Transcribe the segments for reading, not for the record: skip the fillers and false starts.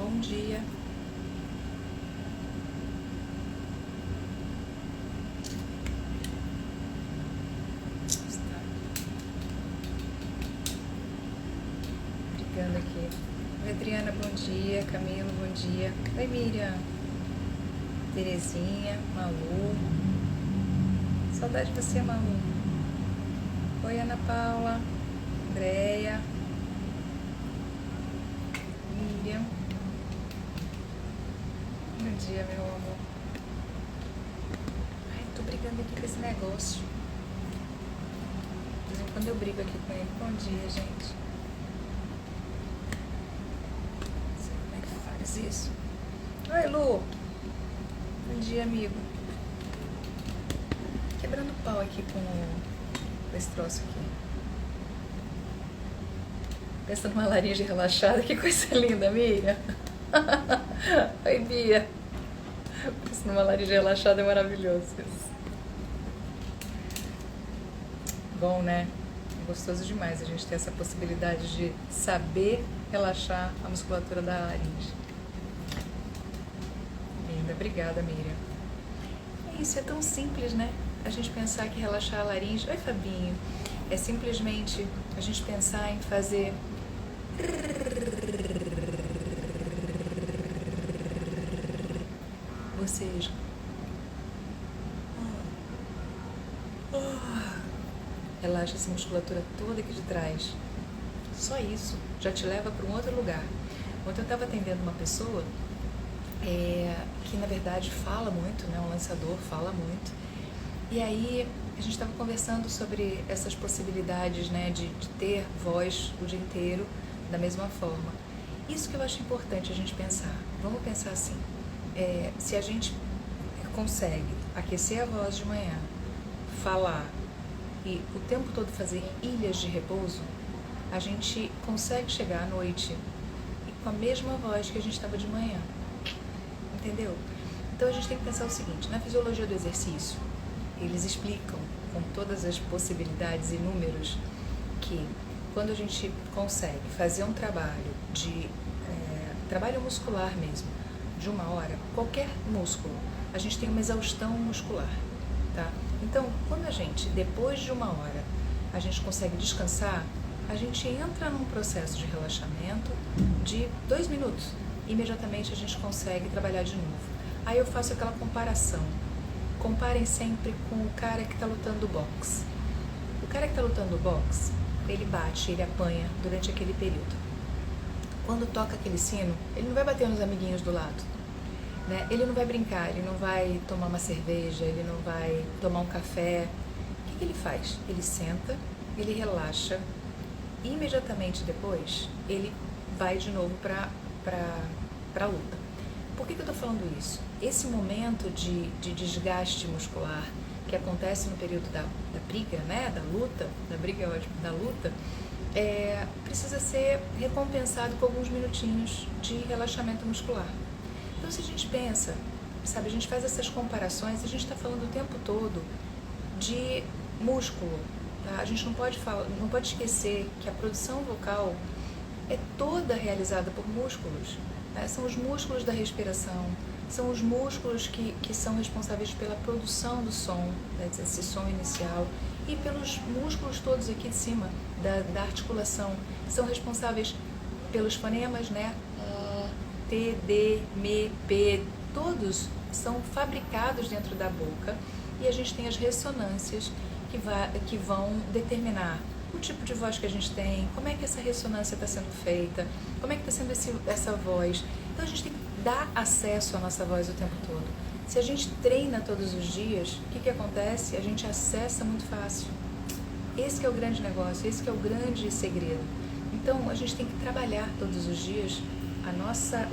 Bom dia. Está brigando aqui. Oi, Adriana, bom dia. Camilo, bom dia. Oi, Miriam. Terezinha, Malu. Saudade de você, Malu. Oi, Ana Paula. Andréia. Miriam. Bom dia, meu amor. Ai, tô brigando aqui com esse negócio. De vez em quando eu brigo aqui com ele. Bom dia, gente. Não sei como é que faz isso. Oi, Lu. Bom dia, amigo. Quebrando pau aqui com esse troço aqui. Pensa numa laringe relaxada. Que coisa linda, Miriam. Oi, Bia. Pensa numa laringe relaxada, é maravilhoso isso. Bom, né? É gostoso demais a gente ter essa possibilidade de saber relaxar a musculatura da laringe. Linda, obrigada, Miriam. É isso, é tão simples, né? A gente pensar que relaxar a laringe... Oi, Fabinho. É simplesmente a gente pensar em fazer... Bocejo. Relaxa essa musculatura toda aqui de trás. Só isso já te leva para um outro lugar. Ontem eu estava atendendo uma pessoa que na verdade fala muito, né? Um lançador fala muito. E aí a gente estava conversando sobre essas possibilidades, né? De ter voz o dia inteiro da mesma forma. Isso que eu acho importante a gente pensar. Vamos pensar assim. Se a gente consegue aquecer a voz de manhã, falar e o tempo todo fazer ilhas de repouso, a gente consegue chegar à noite com a mesma voz que a gente estava de manhã. Entendeu? Então a gente tem que pensar o seguinte, na fisiologia do exercício, eles explicam com todas as possibilidades e números que quando a gente consegue fazer um trabalho trabalho muscular mesmo, de 1 hora, qualquer músculo, a gente tem uma exaustão muscular, tá? Então, quando a gente, depois de 1 hora, a gente consegue descansar, a gente entra num processo de relaxamento de 2 minutos. Imediatamente a gente consegue trabalhar de novo. Aí eu faço aquela comparação. Comparem sempre com o cara que está lutando boxe. O cara que está lutando boxe, ele bate, ele apanha durante aquele período. Quando toca aquele sino, ele não vai bater nos amiguinhos do lado, né? Ele não vai brincar, ele não vai tomar uma cerveja, ele não vai tomar um café. O que ele faz? Ele senta, ele relaxa e imediatamente depois ele vai de novo para a luta. Por que eu estou falando isso? Esse momento de desgaste muscular que acontece no período da briga, né? Da luta, da briga é ótimo, da luta, precisa ser recompensado com alguns minutinhos de relaxamento muscular. Então, se a gente pensa, sabe, a gente faz essas comparações, a gente está falando o tempo todo de músculo, tá? A gente não pode esquecer que a produção vocal é toda realizada por músculos, né? São os músculos da respiração, são os músculos que são responsáveis pela produção do som, né? Esse som inicial, e pelos músculos todos aqui de cima, da articulação, são responsáveis pelos fonemas, né? T, D, M, P, todos são fabricados dentro da boca e a gente tem as ressonâncias que vão determinar o tipo de voz que a gente tem, como é que essa ressonância está sendo feita, como é que está sendo essa voz. Então a gente tem que dar acesso à nossa voz o tempo todo. Se a gente treina todos os dias, o que acontece? A gente acessa muito fácil. Esse que é o grande negócio, esse que é o grande segredo. Então a gente tem que trabalhar todos os dias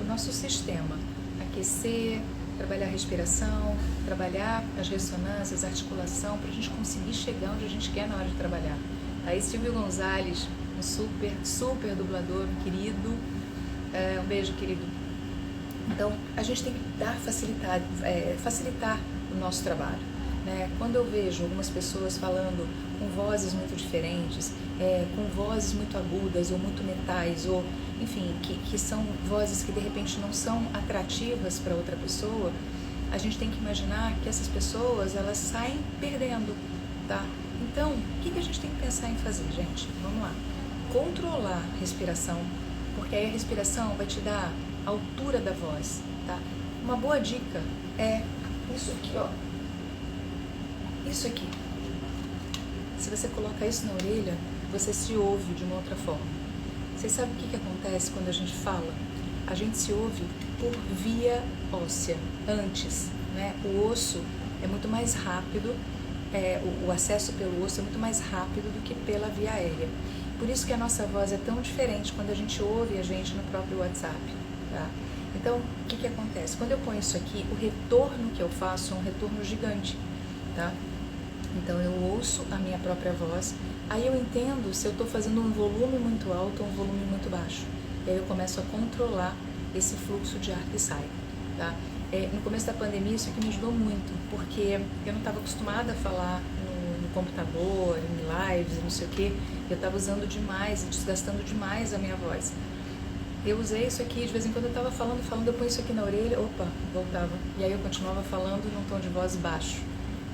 o nosso sistema, aquecer, trabalhar a respiração, trabalhar as ressonâncias, a articulação, para a gente conseguir chegar onde a gente quer na hora de trabalhar. Aí Silvio Gonzalez, um super dublador, um querido, um beijo, querido. Então, a gente tem que facilitar o nosso trabalho, né? Quando eu vejo algumas pessoas falando com vozes muito diferentes, com vozes muito agudas ou muito metais, ou enfim, que são vozes que de repente não são atrativas para outra pessoa, a gente tem que imaginar que essas pessoas, elas saem perdendo, tá? Então, o que a gente tem que pensar em fazer, gente? Vamos lá. Controlar a respiração, porque aí a respiração vai te dar a altura da voz, tá? Uma boa dica é isso aqui, ó. Isso aqui. Se você coloca isso na orelha, você se ouve de uma outra forma. Vocês sabem o que acontece quando a gente fala? A gente se ouve por via óssea, antes, né? O osso é muito mais rápido, o acesso pelo osso é muito mais rápido do que pela via aérea. Por isso que a nossa voz é tão diferente quando a gente ouve a gente no próprio WhatsApp, tá? Então, o que acontece? Quando eu ponho isso aqui, o retorno que eu faço é um retorno gigante, tá? Então, eu ouço a minha própria voz, aí eu entendo se eu estou fazendo um volume muito alto ou um volume muito baixo. E aí eu começo a controlar esse fluxo de ar que sai, tá? No começo da pandemia, isso aqui me ajudou muito, porque eu não estava acostumada a falar no computador, em lives, não sei o quê. Eu estava usando demais, desgastando demais a minha voz. Eu usei isso aqui, de vez em quando eu estava falando, eu ponho isso aqui na orelha, opa, voltava. E aí eu continuava falando num tom de voz baixo.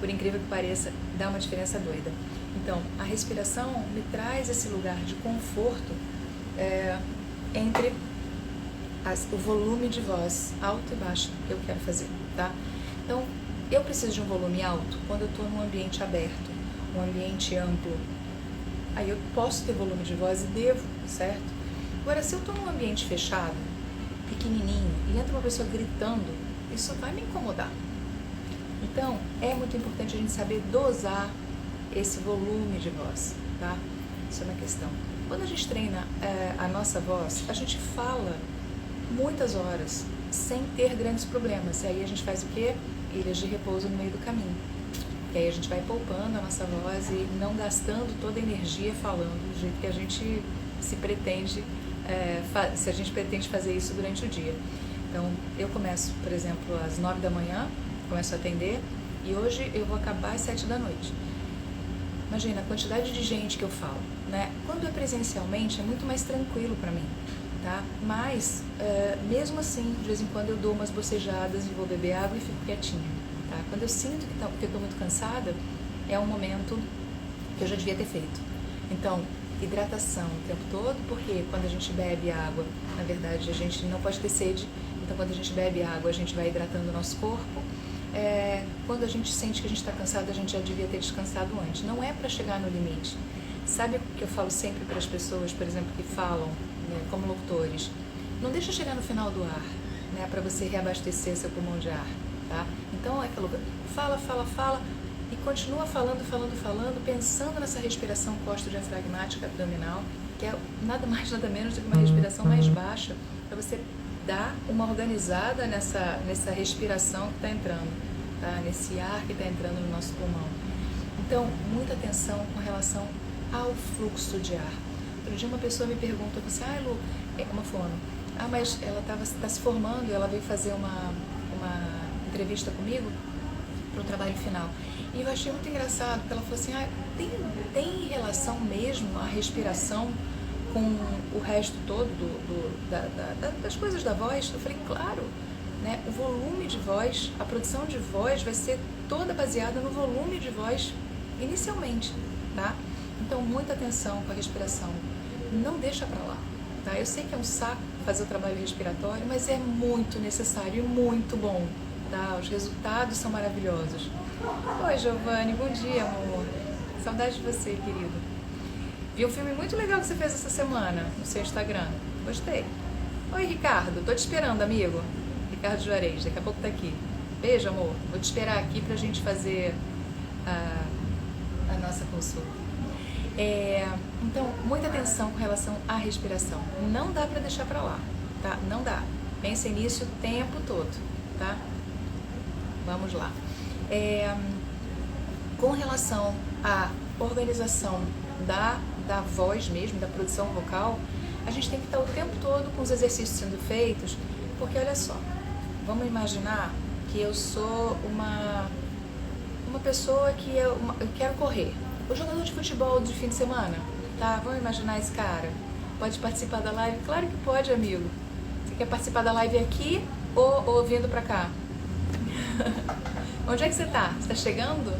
Por incrível que pareça, dá uma diferença doida. Então, a respiração me traz esse lugar de conforto entre o volume de voz alto e baixo que eu quero fazer, tá? Então, eu preciso de um volume alto quando eu estou num ambiente aberto, um ambiente amplo. Aí eu posso ter volume de voz e devo, certo? Agora, se eu estou num ambiente fechado, pequenininho, e entra uma pessoa gritando, isso vai me incomodar. Então, é muito importante a gente saber dosar esse volume de voz, tá? Isso é uma questão. Quando a gente treina a nossa voz, a gente fala muitas horas sem ter grandes problemas. E aí a gente faz o quê? Ilhas de repouso no meio do caminho. E aí a gente vai poupando a nossa voz e não gastando toda a energia falando do jeito que a gente se pretende, se a gente pretende fazer isso durante o dia. Então, eu começo, por exemplo, às 9 da manhã, começo a atender, e hoje eu vou acabar às 7 da noite. Imagina a quantidade de gente que eu falo, né? Quando é presencialmente é muito mais tranquilo para mim, tá? Mas, mesmo assim, de vez em quando eu dou umas bocejadas e vou beber água e fico quietinha, tá? Quando eu sinto que eu estou muito cansada, é um momento que eu já devia ter feito. Então, hidratação o tempo todo, porque quando a gente bebe água, na verdade, a gente não pode ter sede, então quando a gente bebe água, a gente vai hidratando o nosso corpo. Quando a gente sente que a gente está cansado, a gente já devia ter descansado antes. Não é para chegar no limite. Sabe o que eu falo sempre para as pessoas, por exemplo, que falam, né, como locutores? Não deixa chegar no final do ar, né, para você reabastecer seu pulmão de ar, tá? Então é aquilo, fala e continua falando, pensando nessa respiração costo-diafragmática abdominal, que é nada mais, nada menos do que uma respiração mais baixa, para você dar uma organizada nessa respiração que está entrando, tá? Nesse ar que está entrando no nosso pulmão. Então, muita atenção com relação ao fluxo de ar. Outro dia uma pessoa me perguntou assim, Lu, uma fono, mas ela está se formando e ela veio fazer uma entrevista comigo para o trabalho final. E eu achei muito engraçado, porque ela falou assim, tem relação mesmo a respiração com o resto todo das coisas da voz? Eu falei, claro, né? O volume de voz, a produção de voz vai ser toda baseada no volume de voz inicialmente, tá? Então, muita atenção com a respiração. Não deixa pra lá, tá? Eu sei que é um saco fazer o trabalho respiratório, mas é muito necessário e muito bom, tá? Os resultados são maravilhosos. Oi, Giovanni, bom dia, amor. Saudade de você, querido. Vi um filme muito legal que você fez essa semana no seu Instagram. Gostei. Oi, Ricardo. Tô te esperando, amigo. Ricardo Juarez, daqui a pouco tá aqui. Beijo, amor. Vou te esperar aqui pra gente fazer a nossa consulta. Então, muita atenção com relação à respiração. Não dá pra deixar pra lá, tá? Não dá. Pense nisso o tempo todo, tá? Vamos lá. Com relação à organização da voz mesmo, da produção vocal, a gente tem que estar o tempo todo com os exercícios sendo feitos, porque olha só, vamos imaginar que eu sou uma pessoa que eu quero correr. O jogador de futebol de fim de semana, tá? Vamos imaginar esse cara. Pode participar da live? Claro que pode, amigo. Você quer participar da live aqui ou vindo pra cá? Onde é que você tá? Você tá chegando?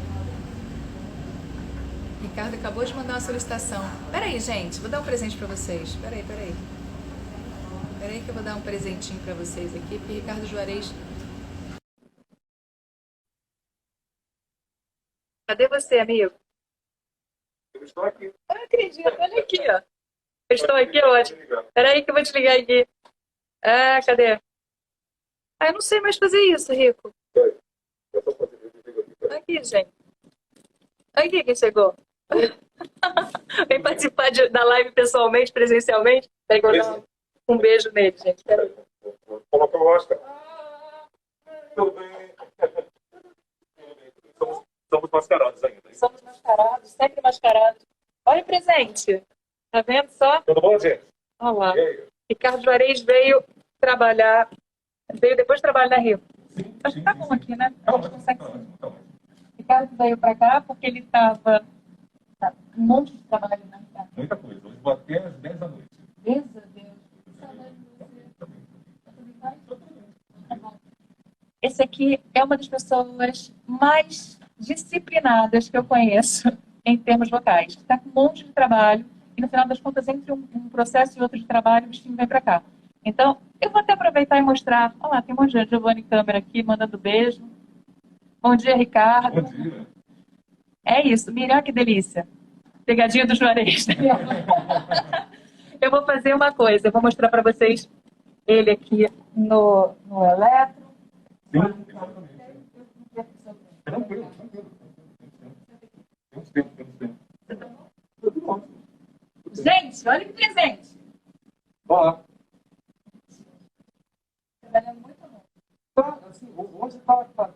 Ricardo acabou de mandar uma solicitação. Peraí, gente, vou dar um presente pra vocês. Peraí. Peraí que eu vou dar um presentinho pra vocês aqui, porque Ricardo Juarez... Cadê você, amigo? Eu estou aqui. Eu não acredito, olha aqui, ó. Eu estou aqui, ótimo. Peraí que eu vou te ligar aqui. Ah, cadê? Ah, eu não sei mais fazer isso, Rico. Aqui, gente. Aqui quem chegou. Vem participar da live pessoalmente, presencialmente. Peraí que eu vou dar um beijo nele, gente. Peraí. Coloca o Oscar. Tudo bem. Somos mascarados ainda. Somos mascarados, sempre mascarados. Olha o presente. Tá vendo só? Tudo bom, gente? Olha lá. E aí? Ricardo Juarez veio trabalhar. Veio depois de trabalhar na Rio. Sim, Acho que tá bom aqui, né? Tá A gente ótimo, consegue tá sim. ótimo, tá ótimo. Ricardo veio pra cá porque ele tava um monte de trabalho, né, Ricardo? Muita coisa. Hoje vou até às 10 da noite. Deus a Deus. Que saudade de você. Tá bom. Esse aqui é uma das pessoas mais disciplinadas que eu conheço em termos vocais. Está com um monte de trabalho e, no final das contas, entre um processo e outro de trabalho, o bichinho vem para cá. Então, eu vou até aproveitar e mostrar. Olha lá, tem um monte de Giovanni Câmara aqui, mandando beijo. Bom dia, Ricardo. Bom dia. É isso. Miriam, que delícia. Pegadinha do Juarez. Eu vou fazer uma coisa. Eu vou mostrar para vocês ele aqui no eletro. Sim, exatamente. Tranquilo, tranquilo. Temos tempo. Tudo bom. Gente, olha que presente. Olá. Trabalhando muito ou não? Tá, assim, hoje tá.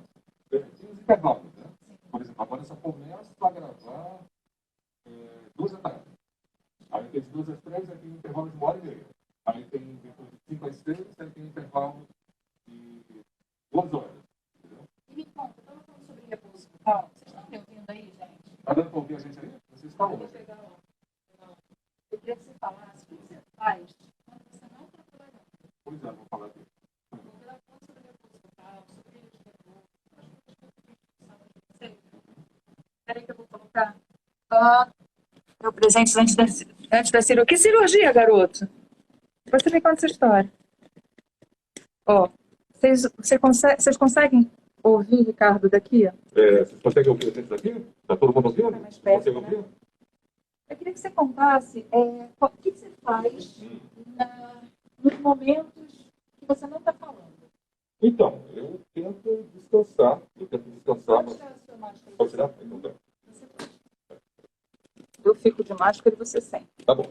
Tem os intervalos, né? Por exemplo, agora eu só começo a gravar 2 da tarde. Aí tem 2 às 3, aí tem um intervalo de 1h30. Aí tem depois de 5 às 6, aí tem um intervalo de 2 horas. Entendeu? E me conta, eu estava falando sobre repouso bucal. Vocês estão me ouvindo aí, gente? Tá dando para ouvir a gente aí? Vocês estão Eu vou ouvindo? pegar lá. Eu queria que você falasse o que você faz quando você não está trabalhando. Pois é, vou falar aqui. Vou falar sobre repouso bucal, sobre ilha de repouso. Espera que eu vou colocar. Meu presente antes da cirurgia. Que cirurgia, garoto? Depois você me conta essa história. Ó, vocês conseguem ouvir, Ricardo, daqui? Vocês conseguem ouvir a gente daqui? Tá todo mundo ouvindo? Tá mais perto, Consegue né? ouvir? Eu queria que você contasse o que você faz nos momentos que você não está falando. Então, eu tento descansar. Pode tirar a sua máscara. Pode tirar? Então tá. Você pode. Eu fico de máscara e você sem. Tá bom.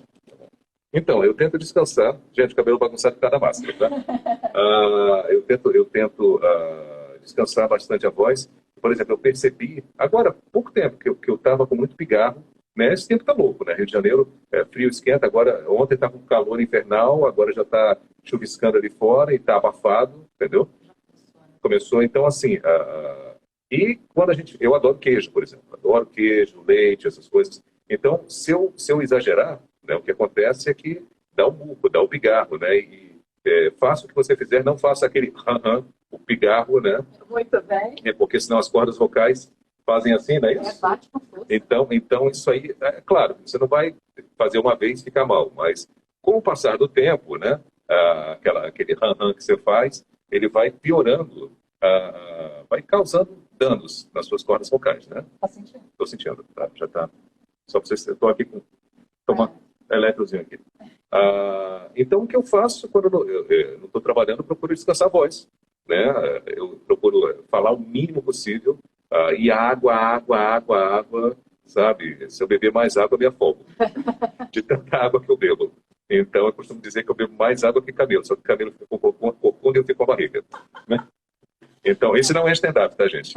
Então, eu tento descansar. Gente, cabelo bagunçado por causa da máscara, tá? Eu tento descansar bastante a voz. Por exemplo, eu percebi, agora, pouco tempo, que eu estava com muito pigarro, né? Esse tempo tá louco, né? Rio de Janeiro, frio, esquenta. Agora, ontem estava com calor infernal, agora já está chuviscando ali fora e está abafado, entendeu? Começou, então, assim... E quando eu adoro queijo, por exemplo. Adoro queijo, leite, essas coisas. Então, se eu exagerar, né, o que acontece é que dá um burro, dá um pigarro, né? E faça o que você fizer, não faça aquele o pigarro, né? Muito bem. Porque senão as cordas vocais fazem assim, não é isso? Bate com força. Então isso aí, claro, você não vai fazer uma vez e ficar mal, mas com o passar do tempo, né? Aquele que você faz, ele vai piorando, vai causando danos nas suas cordas vocais, né? Tá sentindo? Estou sentindo, tá? Já está. Só para vocês, eu estou aqui com uma eletrozinho aqui. Então, o que eu faço quando eu não estou trabalhando, eu procuro descansar a voz, né? Eu procuro falar o mínimo possível, e água, sabe? Se eu beber mais água, eu me afogo, de tanta água que eu bebo. Então, eu costumo dizer que eu bebo mais água que camelo, só que camelo fica com corcunda e eu fico com a barriga, né? Então, esse não é stand-up, tá, gente?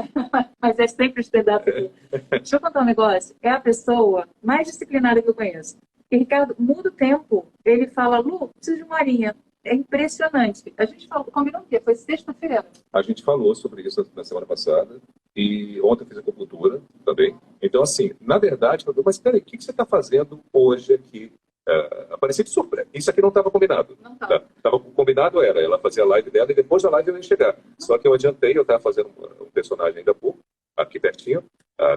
Mas é sempre stand-up aqui. Deixa eu contar um negócio. É a pessoa mais disciplinada que eu conheço. E Ricardo, muda o tempo. Ele fala, Lu, preciso de uma horinha. É impressionante. A gente combinou o quê? Foi sexta-feira. A gente falou sobre isso na semana passada. E ontem eu fiz acupuntura também. Então, assim, na verdade, eu falei, mas peraí, o que você está fazendo hoje aqui? Apareci de surpresa. Isso aqui não estava combinado. Não estava. Tava combinado era, ela fazia a live dela e depois da live eu ia chegar. Só que eu adiantei, eu estava fazendo um personagem ainda há pouco, aqui pertinho,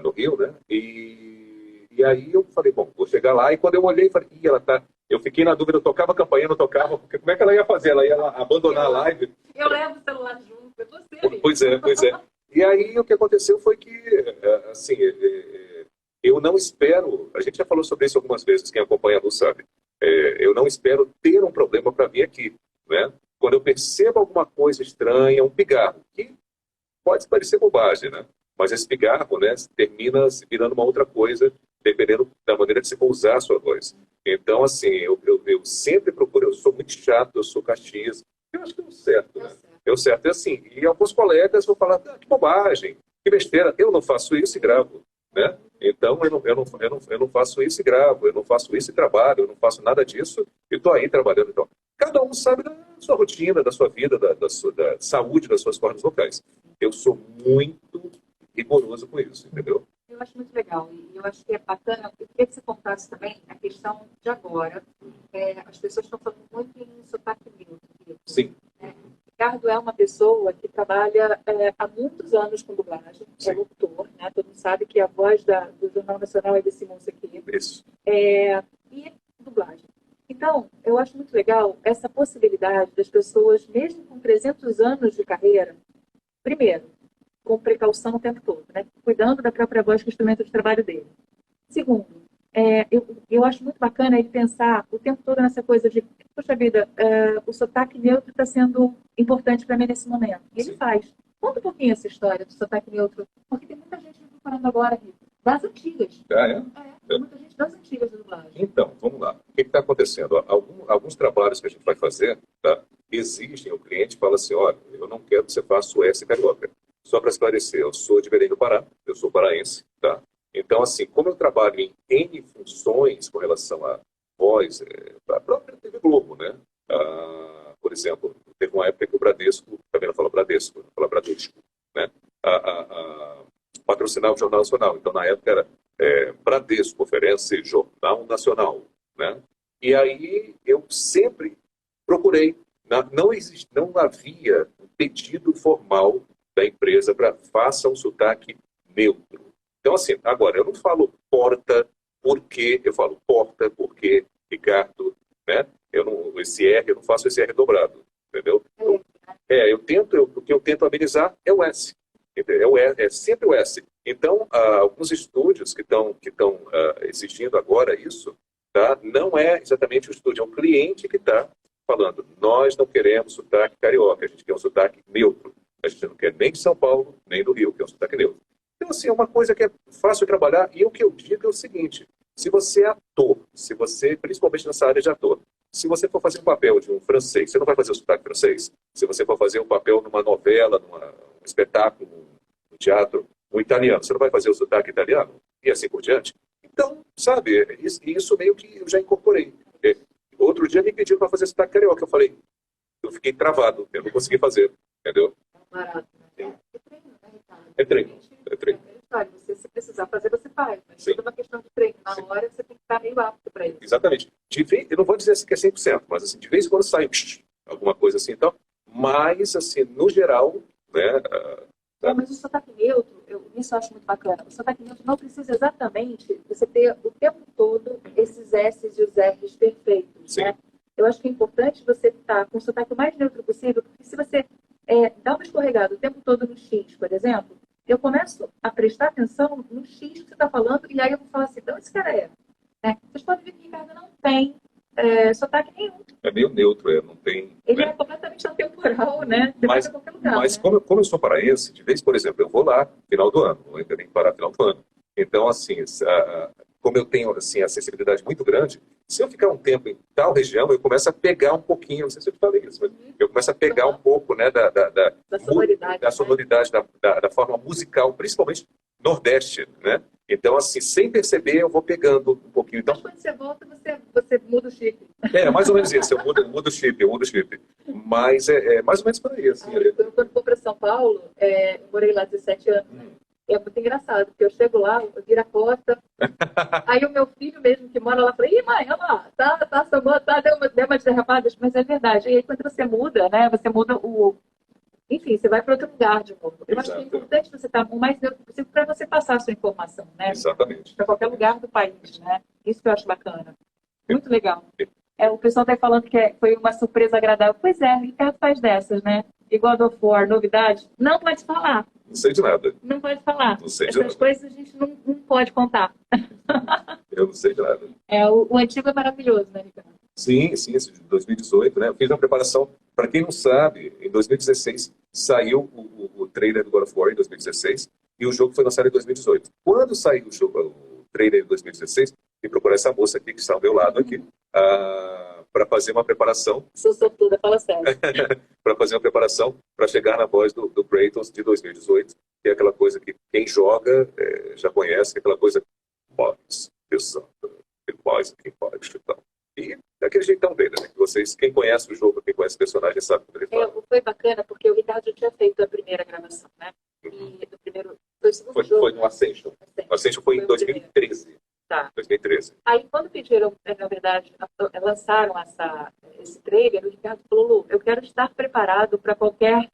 no Rio, né? E aí eu falei, bom, vou chegar lá. E quando eu olhei, falei, ih, ela tá... Eu fiquei na dúvida, eu tocava a campainha, não tocava, porque como é que ela ia fazer? Ela ia abandonar a live? Eu levo o celular junto, é você ali. Pois é, pois é. E aí o que aconteceu foi que, assim, eu não espero, a gente já falou sobre isso algumas vezes, quem acompanha a Lu sabe, eu não espero ter um problema para vir aqui, né? Quando eu percebo alguma coisa estranha, um pigarro, que pode parecer bobagem, né? Mas esse pigarro, né, termina se virando uma outra coisa, dependendo da maneira que você for usar a sua voz. Então, assim, eu sempre procuro, eu sou muito chato, eu sou caxias, eu acho que deu certo, né? Deu certo, é assim. E alguns colegas vão falar, que bobagem, que besteira. Eu não faço isso e gravo, né? Então, eu não faço isso e gravo, eu não faço isso e trabalho, eu não faço nada disso e estou aí trabalhando. Então, cada um sabe da sua rotina, da sua vida, da saúde das suas cordas vocais. Eu sou muito rigoroso com isso, entendeu? Eu acho muito legal e eu acho que é bacana. Eu queria que você contasse também a questão de agora. As pessoas estão falando muito em sotaque neutro. Sim. Ricardo é uma pessoa que trabalha há muitos anos com dublagem, é locutor, né? Todo mundo sabe que a voz do Jornal Nacional é desse moço aqui. Isso. E dublagem. Então, eu acho muito legal essa possibilidade das pessoas, mesmo com 300 anos de carreira, primeiro, com precaução o tempo todo, né? Cuidando da própria voz, que é o instrumento de trabalho dele. Segundo, eu acho muito bacana ele pensar o tempo todo nessa coisa de, poxa vida, o sotaque neutro está sendo importante para mim nesse momento. E ele faz. Conta um pouquinho essa história do sotaque neutro, porque tem muita gente me procurando agora, Rita, das antigas. Tem muita gente das antigas da dublagem. Então, vamos lá. O que está acontecendo? Alguns trabalhos que a gente vai fazer, tá, exigem, o cliente fala assim, olha, eu não quero que você faça o S carioca. Só para esclarecer, eu sou de Belém do Pará, eu sou paraense, tá? Então, assim, como eu trabalho em N funções com relação à voz, a própria TV Globo, né? Por exemplo, teve uma época que o Bradesco, também não fala Bradesco, não fala Bradesco, né? Patrocinava o Jornal Nacional. Então, na época era Bradesco oferece Jornal Nacional, né? E aí eu sempre procurei, não havia um pedido formal da empresa para faça um sotaque neutro. Então, assim, agora, eu não falo porta porque, eu falo porta porque Ricardo, né? Esse R, eu não faço esse R dobrado, entendeu? O que eu tento amenizar é o S, entendeu? É sempre o S. Então, alguns estúdios que estão exigindo agora isso, tá? Não é exatamente o estúdio, é o cliente que está falando, nós não queremos sotaque carioca, a gente quer um sotaque neutro. A gente não quer nem de São Paulo, nem do Rio, que é um sotaque neutro. Então, assim, é uma coisa que é fácil de trabalhar. E o que eu digo é o seguinte, se você é ator, principalmente nessa área de ator, se você for fazer um papel de um francês, você não vai fazer o sotaque francês. Se você for fazer um papel numa novela, num espetáculo, no teatro, um italiano, você não vai fazer o sotaque italiano? E assim por diante. Então, sabe, isso meio que eu já incorporei. Outro dia me pediram para fazer sotaque carioca. Eu falei, eu fiquei travado, eu não consegui fazer, entendeu? Barato, né? É treino. Você, se precisar fazer, você faz. Mas tudo é uma questão de treino. Na hora, você tem que estar meio apto para isso. Exatamente. Eu não vou dizer que é 100%, mas assim, de vez em quando sai alguma coisa assim e tal. Mas, assim, no geral, né? Mas o sotaque neutro, isso eu acho muito bacana. O sotaque neutro não precisa exatamente você ter o tempo todo esses S's e os R's perfeitos, né? Eu acho que é importante você estar com o sotaque o mais neutro possível, porque se você dá uma escorregada o tempo todo no X, por exemplo, eu começo a prestar atenção no X que você está falando, e aí eu vou falar assim, então esse cara né? Vocês podem ver que o Ricardo não tem sotaque nenhum. É meio neutro, não tem... Ele é completamente atemporal, né? Mas, qualquer lugar, mas né? como eu sou paraense, de vez, por exemplo, eu vou lá final do ano, não ainda nem parar final do ano. Então, assim, como eu tenho assim, acessibilidade muito grande, se eu ficar um tempo em tal região, eu começo a pegar um pouquinho, não sei se eu te falei isso, mas eu começo a pegar um pouco, né, da sonoridade, da forma musical, principalmente Nordeste, né? Então, assim, sem perceber, eu vou pegando um pouquinho. Então, mas quando você volta, você muda o chip. Mais ou menos isso, eu mudo o chip. Mas é mais ou menos por aí, assim. Quando eu fui para São Paulo, eu morei lá 17 anos, É muito engraçado, porque eu chego lá, eu viro a costa, aí o meu filho mesmo que mora lá, fala, ih, mãe, olha lá, deu umas derrapadas, mas é verdade. E aí quando você muda, né, você muda o... Enfim, você vai para outro lugar de novo. Eu acho que é importante você estar o mais neutro possível para você passar a sua informação, né? Exatamente. Para qualquer lugar do país, né? Isso que eu acho bacana. Muito legal. O pessoal está falando que foi uma surpresa agradável. Pois é, o Ricardo faz dessas, né? Igual do For, novidade. Não pode falar. Não sei de nada. Não pode falar. Não sei de Essas nada. coisas a gente não pode contar. Eu não sei de nada. O antigo é maravilhoso, né, Ricardo? Sim, esse de 2018, né? Eu fiz uma preparação, para quem não sabe, em 2016 saiu o trailer do God of War em 2016 e o jogo foi lançado em 2018. Quando saiu o trailer em 2016, fui procurar essa moça aqui que está ao meu lado aqui, para fazer uma preparação. Sou sortuda, fala sério. Para fazer uma preparação para chegar na voz do Kratos de 2018, que é aquela coisa que quem joga já conhece, que é aquela coisa mais pesada, mais quem pode chutar. E daquele jeitão dele, né? Que vocês, quem conhece o jogo, quem conhece o personagem, sabe como ele fala. Foi bacana, porque o Ricardo já tinha feito a primeira gravação, né? E do primeiro... Foi o segundo jogo. Foi no Ascension. O Ascension foi em 2013. Tá. 2013. Aí, quando pediram, na verdade, lançaram esse trailer, o Ricardo falou, Lu, eu quero estar preparado para qualquer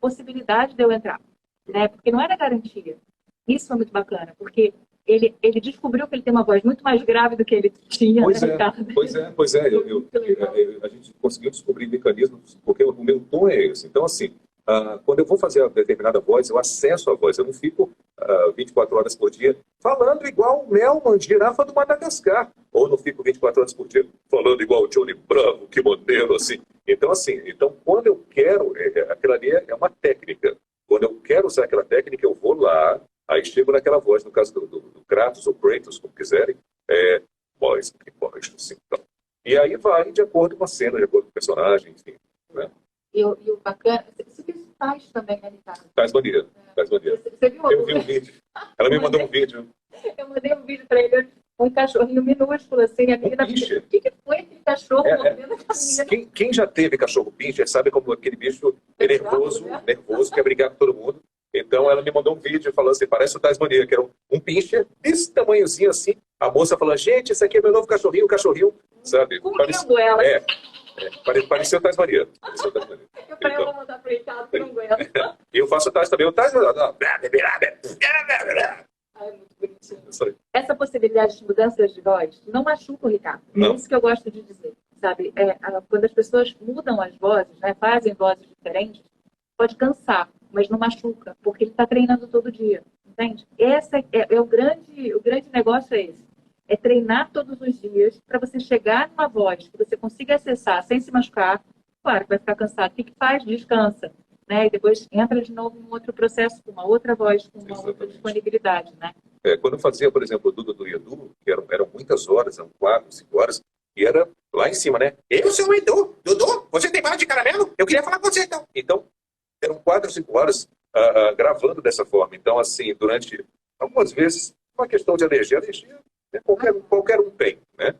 possibilidade de eu entrar, né? Porque não era garantia. Isso foi muito bacana, porque ele descobriu que ele tem uma voz muito mais grave do que ele tinha, pois né, é, Ricardo? Pois é. A gente conseguiu descobrir mecanismos, porque o meu tom é esse. Então, assim, quando eu vou fazer uma determinada voz, eu acesso a voz. Eu não fico 24 horas por dia falando igual o Melman, girafa do Madagascar. Ou não fico 24 horas por dia falando igual o Johnny Bravo, que modelo, assim. Então, quando eu quero, aquilo ali é uma técnica. Quando eu quero usar aquela técnica, eu vou lá, aí chego naquela voz, no caso do Kratos ou Kratos, como quiserem, voz, assim, então. E aí vai de acordo com a cena, de acordo com o personagem, enfim, né? E o bacana, você fez Tais também, né, Ricardo? Tais Mania. Você viu? Eu vi um vídeo. Ela me mandou um vídeo. Eu mandei um vídeo para ele, um cachorrinho minúsculo, assim, a menina... O que foi aquele cachorro mordendo a menina? Quem já teve cachorro pincher sabe como aquele bicho é nervoso, quer brigar com todo mundo. Então ela me mandou um vídeo falando assim, parece o Tasmania, que era um pincher desse tamanhozinho assim. A moça falou, gente, esse aqui é meu novo cachorrinho, sabe? Comendo ela. Pareceu o Tasmania. Eu falei, eu vou mandar para o Ricardo, que não aguenta. E eu faço o Taz também. O Taz... É muito bonitinho. Essa possibilidade de mudanças de voz não machuca o Ricardo. Não. É isso que eu gosto de dizer. Sabe? Quando as pessoas mudam as vozes, né, fazem vozes diferentes, pode cansar, mas não machuca, porque ele está treinando todo dia. Entende? Esse o grande negócio é esse. É treinar todos os dias para você chegar numa voz que você consiga acessar sem se machucar. Claro que vai ficar cansado. O que faz? Descansa. Né? E depois entra de novo em um outro processo, com uma outra voz, com uma outra disponibilidade. Né? Quando eu fazia, por exemplo, o Dudu do Edu, que eram muitas horas, eram 4, 5 horas, e era lá em cima, né? Eu sou o Edu. Dudu, você tem bala de caramelo? Eu queria falar com você, então. Então, eram 4, 5 horas gravando dessa forma. Então, assim, durante algumas vezes, uma questão de alergia, né, qualquer um tem, né?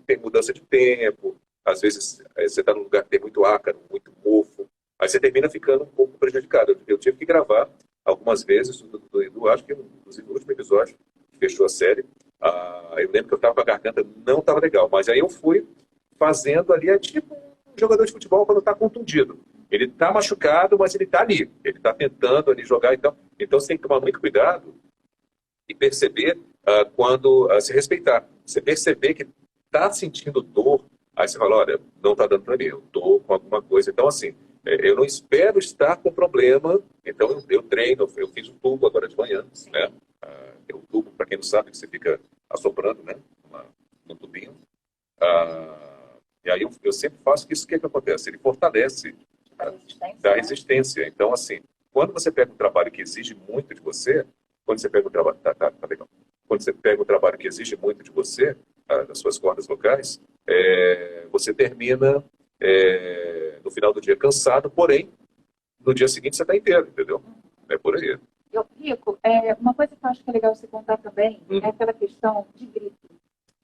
Tem mudança de tempo, às vezes você está num lugar que tem muito ácaro, muito mofo, aí você termina ficando um pouco prejudicado. Eu tive que gravar algumas vezes do Edu, acho que inclusive no último episódio, que fechou a série, eu lembro que eu estava com a garganta, não estava legal, mas aí eu fui fazendo ali, tipo um jogador de futebol quando está contundido. Ele está machucado, mas ele está ali, ele está tentando ali jogar, então você tem que tomar muito cuidado e perceber quando se respeitar. Você perceber que está sentindo dor, aí você fala, olha, não está dando para mim, eu estou com alguma coisa. Então, assim, eu não espero estar com problema, então eu treino, eu fiz um tubo agora de manhã, né? É um tubo, para quem não sabe, que você fica assoprando, né? No tubinho. E aí eu sempre faço isso, o que acontece? Ele fortalece a resistência. Então, assim, quando você pega um trabalho que exige muito de você, quando você pega um trabalho... Tá legal. Quando você pega um trabalho que exige muito de você, das suas cordas vocais, você termina no final do dia cansado, porém, no dia seguinte você está inteiro, entendeu? É por aí. Rico, uma coisa que eu acho que é legal você contar também é aquela questão de grito.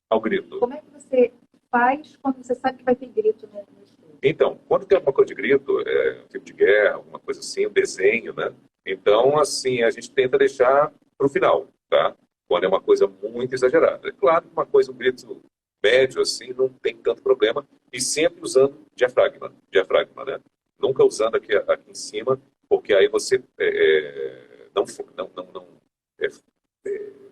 Ao grito. Como é que você faz quando você sabe que vai ter grito no estúdio? Então, quando tem alguma coisa de grito, filme de guerra, alguma coisa assim, um desenho, né? Então, assim, a gente tenta deixar para o final, tá? Quando é uma coisa muito exagerada. É claro que uma coisa, um grito médio, assim, não tem tanto problema, e sempre usando diafragma, né? Nunca usando aqui em cima, porque aí você não, é,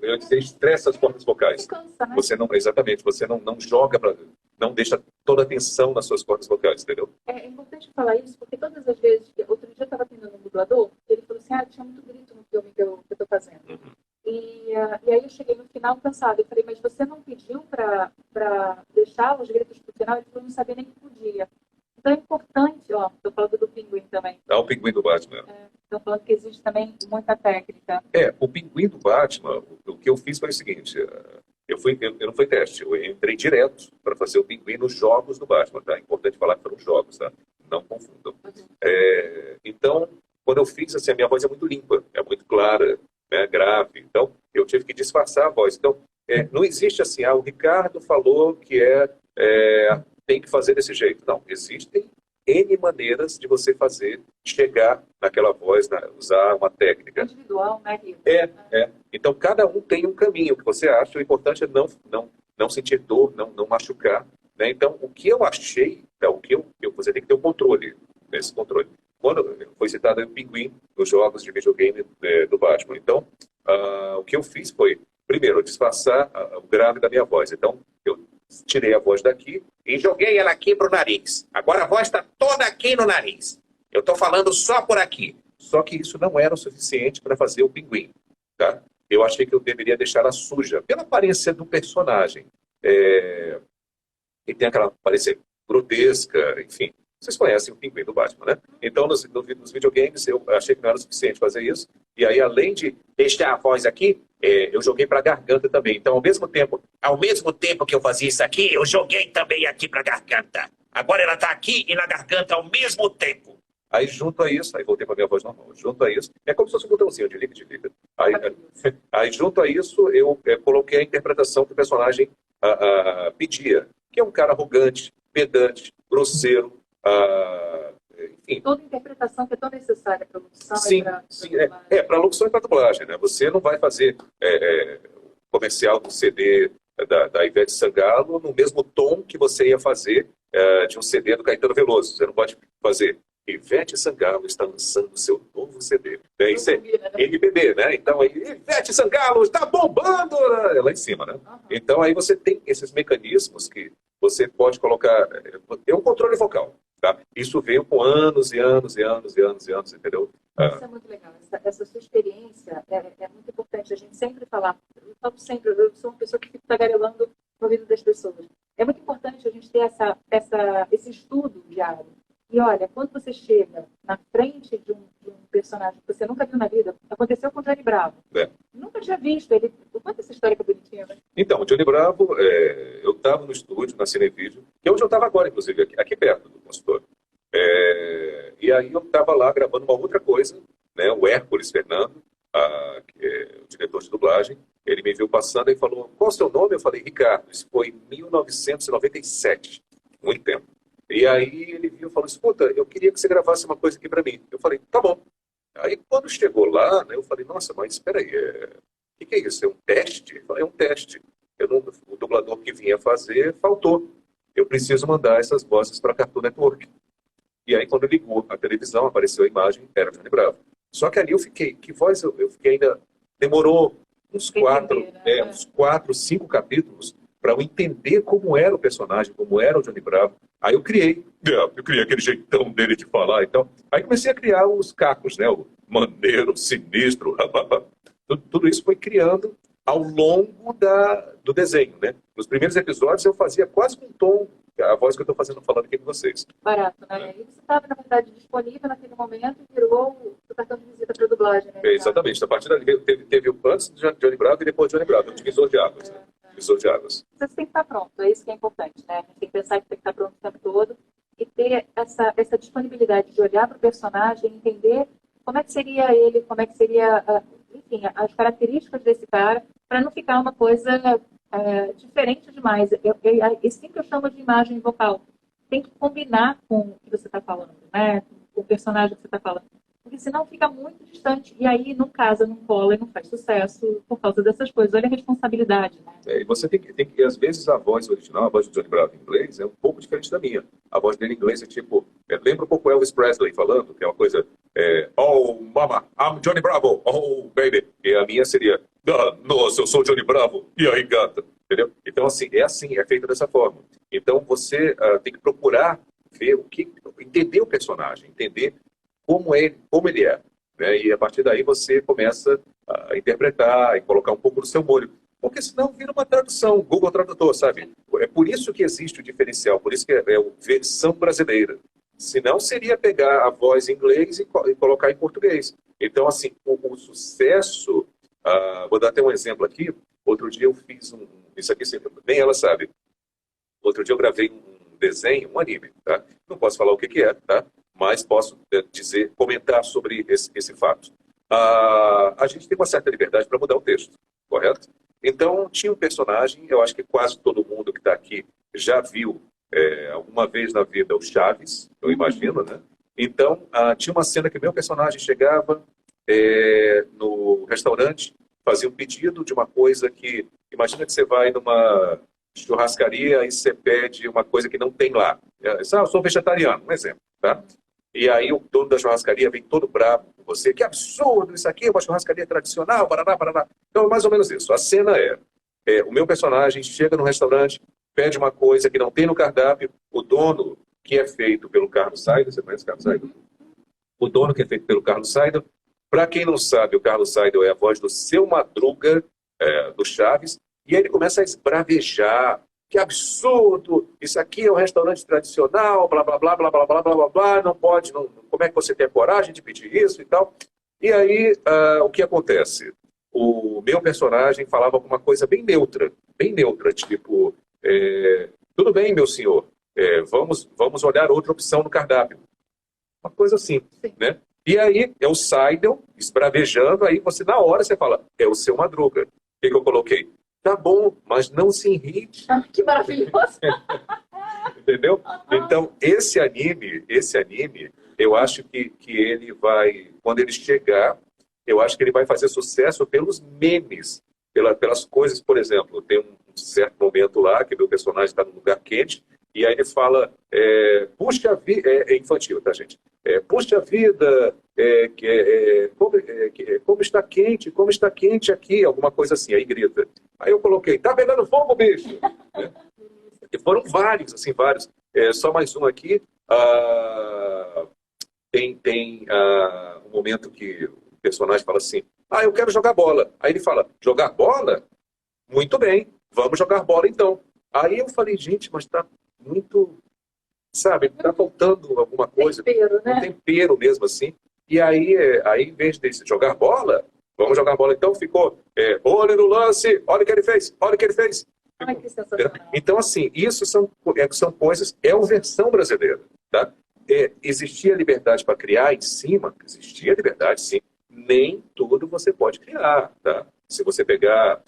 eu ia dizer, estressa as cordas vocais. Você não, exatamente, você não joga para, não deixa toda a tensão nas suas cordas vocais, entendeu? É importante falar isso, porque todas as vezes outro dia eu estava atendendo um dublador, ele falou assim, tinha muito grito no filme que eu estou fazendo. Uhum. E aí eu cheguei no final cansada. Eu falei, mas você não pediu para deixar os gritos para o final? Ele falou, não sabia nem que podia. Então é importante, estou falando do Pinguim também. O Pinguim do Batman. Estou falando que existe também muita técnica. O Pinguim do Batman, o que eu fiz foi o seguinte, eu não fui teste, eu entrei direto para fazer o Pinguim nos jogos do Batman, tá? É importante falar que foram jogos, tá? Não confundam. Então, quando eu fiz, assim, a minha voz é muito limpa, é muito clara, né, grave, então eu tive que disfarçar a voz. Então, não existe assim, o Ricardo falou que tem que fazer desse jeito. Não, existem N maneiras de você chegar naquela voz, usar uma técnica. Individual, né, Rita? Então, cada um tem um caminho que você acha, o importante é não sentir dor, não machucar, né? Então, o que eu achei, você tem que ter um controle, esse controle. Quando foi citado o Pinguim nos jogos de videogame do Batman. Então, o que eu fiz foi, primeiro, disfarçar o grave da minha voz. Então, eu tirei a voz daqui e joguei ela aqui para o nariz. Agora a voz está toda aqui no nariz. Eu estou falando só por aqui. Só que isso não era o suficiente para fazer o Pinguim. Tá? Eu achei que eu deveria deixar ela suja, pela aparência do personagem. E tem aquela aparência grotesca, enfim. Vocês conhecem o Pinguim do Batman, né? Então, nos videogames, eu achei que não era o suficiente fazer isso. E aí, além de deixar a voz aqui, eu joguei para a garganta também. Então, ao mesmo tempo que eu fazia isso aqui, eu joguei também aqui para a garganta. Agora ela está aqui e na garganta ao mesmo tempo. Aí, junto a isso, aí voltei para a minha voz normal. Junto a isso, é como se fosse um botãozinho de liga. Aí, junto a isso, eu coloquei a interpretação que o personagem pedia. Que é um cara arrogante, pedante, grosseiro, enfim. Toda interpretação que é tão necessária para a locução. Sim, para a locução e para a dublagem, né? Você não vai fazer comercial do CD da Ivete Sangalo no mesmo tom que você ia fazer de um CD do Caetano Veloso. Você não pode fazer Ivete Sangalo está lançando seu novo CD. Isso é MPB, né? Então, aí, Ivete Sangalo está bombando lá em cima, né? Uhum. Então, aí você tem esses mecanismos que você pode colocar... É um controle vocal, tá? Isso veio com anos e anos, entendeu? Isso é muito legal. Essa sua experiência é muito importante. A gente sempre falar... Eu sou uma pessoa que fica tagarelando no ouvido das pessoas. É muito importante a gente ter esse estudo diário. E olha, quando você chega na frente de um personagem que você nunca viu na vida, aconteceu com o Johnny Bravo. Nunca tinha visto ele. Conta essa história que é bonitinha, né? Então, o Johnny Bravo, eu estava no estúdio, na Cinevídeo, que é onde eu estava agora, inclusive, aqui perto do consultório. E aí eu estava lá gravando uma outra coisa, né? O Hércules Fernando, que é o diretor de dublagem, ele me viu passando e falou, qual é o seu nome? Eu falei, Ricardo. Isso foi em 1997, muito tempo. E aí ele viu e falou, escuta, eu queria que você gravasse uma coisa aqui para mim. Eu falei, tá bom. Aí quando chegou lá, né, eu falei, nossa, mas espera aí, o que é isso? É um teste? Eu falei, é um teste. O dublador que vinha fazer faltou. Eu preciso mandar essas vozes para a Cartoon Network. E aí quando ligou a televisão, apareceu a imagem, era o Johnny Bravo. Só que ali eu fiquei, que voz eu fiquei ainda, demorou uns 4, 5 capítulos para eu entender como era o personagem, como era o Johnny Bravo. Aí eu criei aquele jeitão dele de falar e tal. Aí comecei a criar os cacos, né? O maneiro, sinistro, tudo isso foi criando ao longo do desenho, né? Nos primeiros episódios eu fazia quase com um tom, a voz que eu estou falando aqui com vocês. Barato, né? E você estava, na verdade, disponível naquele momento e virou o cartão de visita para a dublagem, né? Exatamente. A partir dali teve o antes de Johnny Bravo e depois de Johnny Bravo, o divisor de águas, né? De águas. Você tem que estar pronto, é isso que é importante, né? A gente tem que pensar que tem que estar pronto o tempo todo e ter essa disponibilidade de olhar para o personagem, entender como é que seria ele, como é que seria, enfim, as características desse cara, para não ficar uma coisa diferente demais. Isso que eu chamo de imagem vocal. Tem que combinar com o que você está falando, né? Com o personagem que você está falando. Porque senão fica muito distante e aí não casa, não cola e não faz sucesso por causa dessas coisas. Olha a responsabilidade, né? E você tem que, às vezes, a voz original, a voz do Johnny Bravo em inglês, é um pouco diferente da minha. A voz dele em inglês é tipo, lembra um pouco Elvis Presley falando, que é uma coisa, oh, mama, I'm Johnny Bravo, oh, baby. E a minha seria, nossa, eu sou o Johnny Bravo, e aí, gata? Entendeu? Então, assim, é feito dessa forma. Então, você tem que procurar ver entender o personagem, entender como ele é. Né? E a partir daí você começa a interpretar e colocar um pouco do seu molho. Porque senão vira uma tradução, Google Tradutor, sabe? É por isso que existe o diferencial, por isso que é a versão brasileira. Senão seria pegar a voz em inglês e colocar em português. Então, assim, o sucesso... vou dar até um exemplo aqui. Outro dia eu fiz isso aqui, nem ela sabe. Outro dia eu gravei um desenho, um anime, tá? Não posso falar o que é, tá? Mas posso comentar sobre esse fato. A gente tem uma certa liberdade para mudar o texto, correto? Então, tinha um personagem, eu acho que quase todo mundo que está aqui já viu alguma vez na vida o Chaves, eu imagino, né? Então, tinha uma cena que meu personagem chegava no restaurante, fazia um pedido de uma coisa que... Imagina que você vai numa churrascaria e você pede uma coisa que não tem lá. Eu sou vegetariano, um exemplo, tá? E aí o dono da churrascaria vem todo bravo com você. Que absurdo, isso aqui é uma churrascaria tradicional, paraná, paraná. Então, é mais ou menos isso. A cena o meu personagem chega no restaurante, pede uma coisa que não tem no cardápio, o dono, que é feito pelo Carlos Saida, você conhece o Carlos Saida? O dono que é feito pelo Carlos Saida, para quem não sabe, o Carlos Saida é a voz do Seu Madruga, do Chaves, e aí ele começa a esbravejar. Que absurdo, isso aqui é um restaurante tradicional, blá, blá, blá, blá, blá, blá, blá, blá, blá, não pode, não, como é que você tem a coragem de pedir isso e tal? E aí, o que acontece? O meu personagem falava alguma coisa bem neutra, tipo, tudo bem, meu senhor, vamos olhar outra opção no cardápio. Uma coisa assim, né? E aí, é o Seidel esbravejando, aí você, na hora, você fala, é o Seu Madruga. O que eu coloquei? Tá bom, mas não se irrite. Que maravilhoso! Entendeu? Então, esse anime, eu acho que ele vai, quando ele chegar, eu acho que ele vai fazer sucesso pelos memes, pelas coisas, por exemplo, tem um certo momento lá que meu personagem está num lugar quente, e aí ele fala, puxa vida, é infantil, tá, gente? Puxa vida, como está quente aqui, alguma coisa assim, aí grita. Aí eu coloquei, tá pegando fogo, bicho! Né? E foram vários, assim, vários. Só mais um aqui. Tem um momento que o personagem fala assim, eu quero jogar bola. Aí ele fala, jogar bola? Muito bem, vamos jogar bola então. Aí eu falei, gente, mas tá muito, sabe, tá faltando alguma coisa. Tempero, né? Um tempero mesmo, assim. E aí em vez de jogar bola, vamos jogar bola então, ficou, olha no lance, olha o que ele fez, olha o que ele fez. Ai, que sensacional. Então, assim, isso são coisas, é uma versão brasileira, tá? Existia liberdade para criar em cima, existia liberdade, sim. Nem tudo você pode criar, tá? Se você pegar,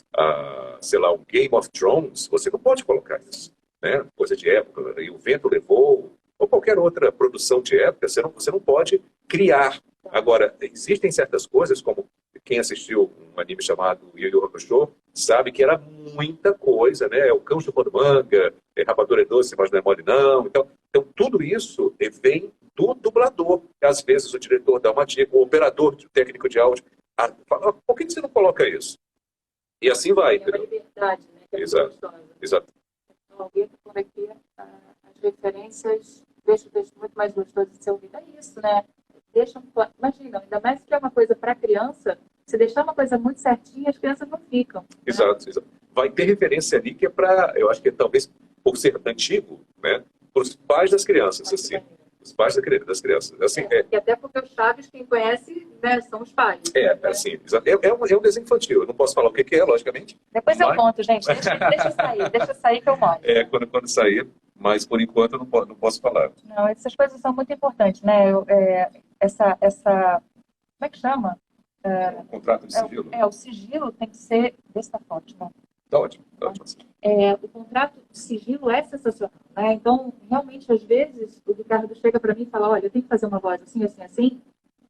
sei lá, um Game of Thrones, você não pode colocar isso, né? Coisa de época, e o vento levou, ou qualquer outra produção de época, você não pode criar. Agora, existem certas coisas, como quem assistiu um anime chamado Yu Yu Hakusho, sabe que era muita coisa, né? O cão chupando manga, rapadura é doce, mas não é mole não. Então, tudo isso vem do dublador. Às vezes o diretor dá uma dica, o operador, o técnico de áudio, fala, por que você não coloca isso? E assim vai. É uma liberdade, né? Que é Exato. Exato. Então, alguém que por aqui, as referências, deixa o texto muito mais gostoso de ser ouvido. É isso, né? Imagina, ainda mais que é uma coisa para criança, se deixar uma coisa muito certinha, as crianças não ficam. Exato, exato. Vai ter referência ali que é para, eu acho que talvez por ser antigo, né? Para os pais das crianças, assim. Os pais das crianças. Assim, E até porque os Chaves, quem conhece, né, são os pais. Assim, é um desenho infantil. Eu não posso falar o que é, logicamente. Depois eu conto, gente. Deixa sair que eu mostro. Quando sair, mas por enquanto eu não posso falar. Não, essas coisas são muito importantes, né? Essa como é que chama? O contrato de sigilo? O sigilo tem que ser... Vê se tá forte, não. Tá ótimo, tá ótimo. O contrato de sigilo é sensacional, né? Então, realmente, às vezes, o Ricardo chega para mim e fala, olha, eu tenho que fazer uma voz assim, assim, assim.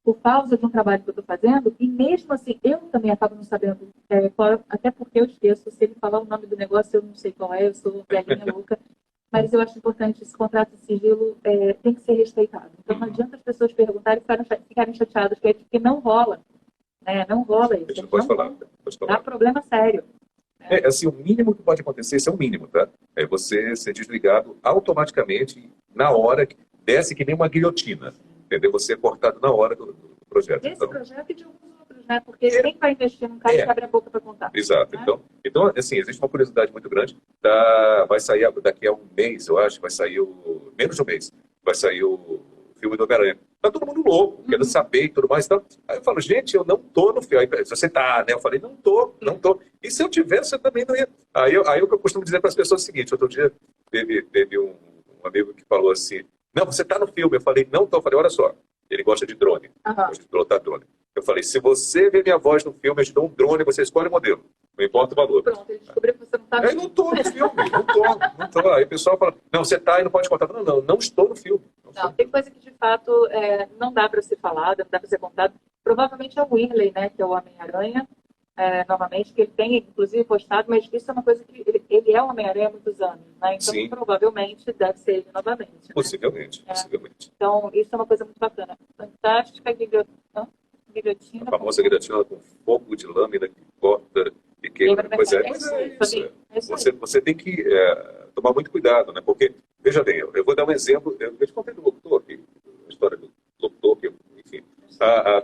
por causa de um trabalho que eu estou fazendo, e mesmo assim, eu também acabo não sabendo, até porque eu esqueço, se ele falar o nome do negócio, eu não sei qual é, eu sou velhinha louca, mas eu acho importante, esse contrato de sigilo tem que ser respeitado. Então não adianta as pessoas perguntarem e ficarem chateadas, porque não rola, né? Não rola isso. Deixa eu pode falar. Dá problema sério. Assim, o mínimo que pode acontecer, isso é o mínimo, tá? É você ser desligado automaticamente, na hora, desce que nem uma guilhotina, entendeu? Você é cortado na hora do projeto. Desse Então, projeto e de alguns outros, né? Porque quem vai investir num cara que abre a boca para contar? Exato. Né? Então, assim, existe uma curiosidade muito grande. Vai sair daqui a um mês, eu acho, vai sair menos de um mês, vai sair o filme do Homem-Aranha. Tá todo mundo louco, querendo saber e tudo mais. Então, aí eu falo, gente, eu não tô no filme. Aí, se você tá, né? Eu falei, não tô. E se eu tivesse, você também não ia. Aí o que eu costumo dizer para as pessoas é o seguinte: outro dia teve um amigo que falou assim, não, você tá no filme. Eu falei, não tô. Eu falei, olha só, ele gosta de drone, gosta de pilotar drone. Eu falei, se você vê minha voz no filme, eu te dou um drone, você escolhe o modelo. Não importa o valor. Pronto, ele descobriu que você não tá no filme. Eu não tô no filme, não tô. Aí o pessoal fala, não, você tá e não pode contar. Não estou no filme. Não, tem coisa que de fato não dá para ser falada, não dá para ser contada. Provavelmente é o Whirley, né, que é o Homem-Aranha, novamente, que ele tem inclusive postado, mas isso é uma coisa que ele é o Homem-Aranha há muitos anos, né? Então Sim. provavelmente deve ser ele novamente. Né? Possivelmente. Então isso é uma coisa muito bacana. Fantástica guilhotina. A famosa guilhotina com fogo de lâmina que corta e queima. Pois é isso. Você tem que tomar muito cuidado, né? Porque, veja bem, eu vou dar um exemplo. Eu te contei do locutor aqui, a história do locutor, enfim.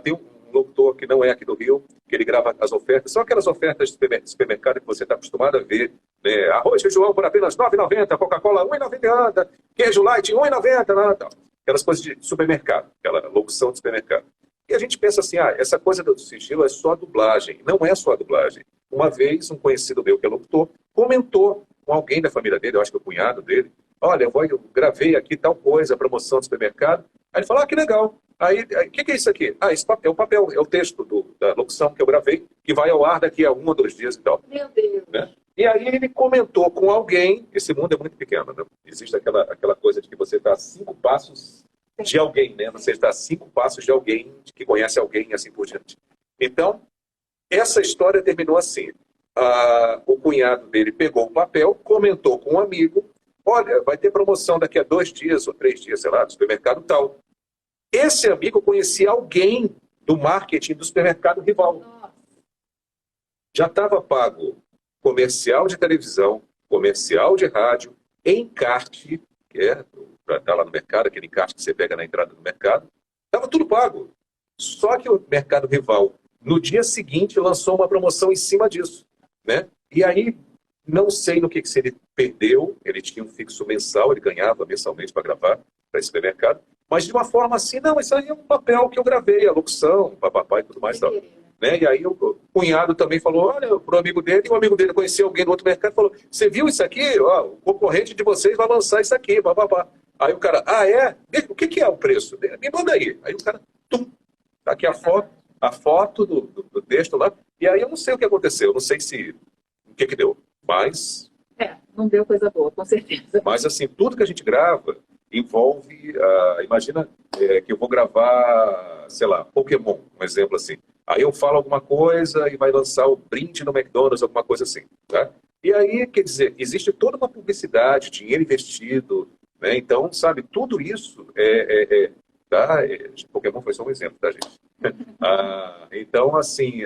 Tem um locutor que não é aqui do Rio, que ele grava as ofertas. São aquelas ofertas de supermercado que você está acostumado a ver. Né? Arroz, feijão por apenas R$ 9,90, Coca-Cola R$ 1,90, queijo light R$ 1,90, tal. Aquelas coisas de supermercado, aquela locução de supermercado. E a gente pensa assim, essa coisa do sigilo é só dublagem. Não é só dublagem. Uma vez, um conhecido meu que é locutor, comentou com alguém da família dele, eu acho que o cunhado dele, olha, eu gravei aqui tal coisa, promoção do supermercado. Aí ele falou, que legal. Aí, o que é isso aqui? Esse papel, é o texto da locução que eu gravei, que vai ao ar daqui a 1 ou 2 dias e tal. Meu Deus. Né? E aí ele comentou com alguém, esse mundo é muito pequeno, né? Existe aquela coisa de que você está a 5 passos de alguém, né? Você está a 5 passos de alguém, que conhece alguém e assim por diante. Então, essa história terminou assim. O cunhado dele pegou o papel, comentou com um amigo, olha, vai ter promoção daqui a 2 dias ou 3 dias, sei lá, do supermercado tal. Esse amigo conhecia alguém do marketing do supermercado rival. Já estava pago comercial de televisão, comercial de rádio, encarte, que para estar lá no mercado, aquele encarte que você pega na entrada do mercado, estava tudo pago. Só que o mercado rival, no dia seguinte, lançou uma promoção em cima disso. Né? E aí, não sei no que se ele perdeu, ele tinha um fixo mensal, ele ganhava mensalmente para gravar para esse supermercado, mas de uma forma assim, não, isso aí é um papel que eu gravei, a locução, papapá e tudo mais. Tal. Né? E aí o cunhado também falou, olha, para o amigo dele, e o amigo dele conhecia alguém do outro mercado e falou, você viu isso aqui? O concorrente de vocês vai lançar isso aqui, papapá. Aí o cara, é? O que é o preço? Me manda aí. Aí o cara, tá aqui a foto do texto lá, e aí eu não sei o que aconteceu, eu não sei o que deu, mas... não deu coisa boa, com certeza. Mas assim, tudo que a gente grava envolve, imagina que eu vou gravar, sei lá, Pokémon, um exemplo assim. Aí eu falo alguma coisa e vai lançar o brinde no McDonald's, alguma coisa assim, tá? E aí, quer dizer, existe toda uma publicidade, dinheiro investido, né? Então, sabe, tudo isso tá? Pokémon foi só um exemplo, tá, gente? Então, assim,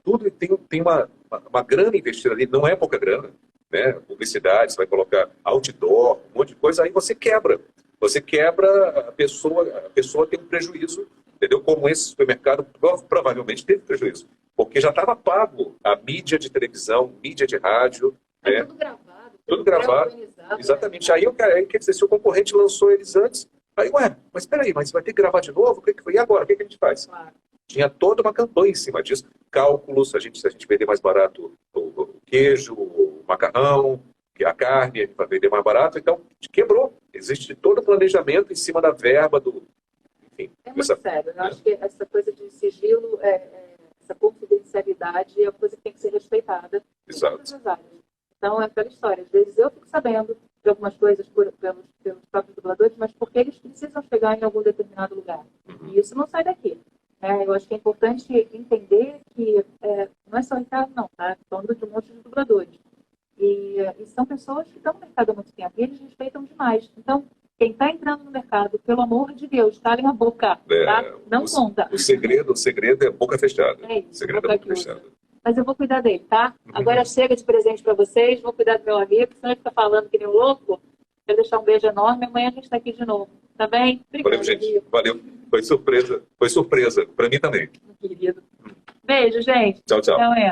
tudo tem uma grana investida ali, não é pouca grana, né? Publicidade, você vai colocar outdoor, um monte de coisa, aí você quebra. Você quebra, a pessoa tem um prejuízo, entendeu? Como esse supermercado provavelmente teve prejuízo, porque já estava pago a mídia de televisão, mídia de rádio. Né? Tudo gravado. Exatamente. Aí, quer dizer, se o concorrente lançou eles antes, aí, mas peraí, mas vai ter que gravar de novo? O que foi? E agora? O que a gente faz? Claro. Tinha toda uma campanha em cima disso. Cálculos, se a gente vender mais barato o queijo, o macarrão, a carne, para vender mais barato, então quebrou. Existe todo o planejamento em cima da verba do... Enfim, é muito sério. Eu acho que essa coisa de sigilo, essa confidencialidade é uma coisa que tem que ser respeitada em todas as áreas. Então, é aquela história. Às vezes eu fico sabendo de algumas coisas pelos próprios dubladores, mas porque eles precisam chegar em algum determinado lugar. E isso não sai daqui. Eu acho que é importante entender que não é só o Ricardo, não, tá? Falando de um monte de dubladores. E são pessoas que estão no mercado há muito tempo e eles respeitam demais. Então, quem está entrando no mercado, pelo amor de Deus, calem a boca, tá? Não conta. O segredo é boca fechada. É isso. O segredo é boca fechada. Mas eu vou cuidar dele, tá? Agora chega de presente para vocês, vou cuidar do meu amigo, senão ele fica falando que nem um louco. Quero deixar um beijo enorme, amanhã a gente está aqui de novo. Tá bem? Obrigada, Valeu, gente. Valeu. Foi surpresa. Foi surpresa. Para mim também. querido. Beijo, gente. Tchau, tchau. Até amanhã.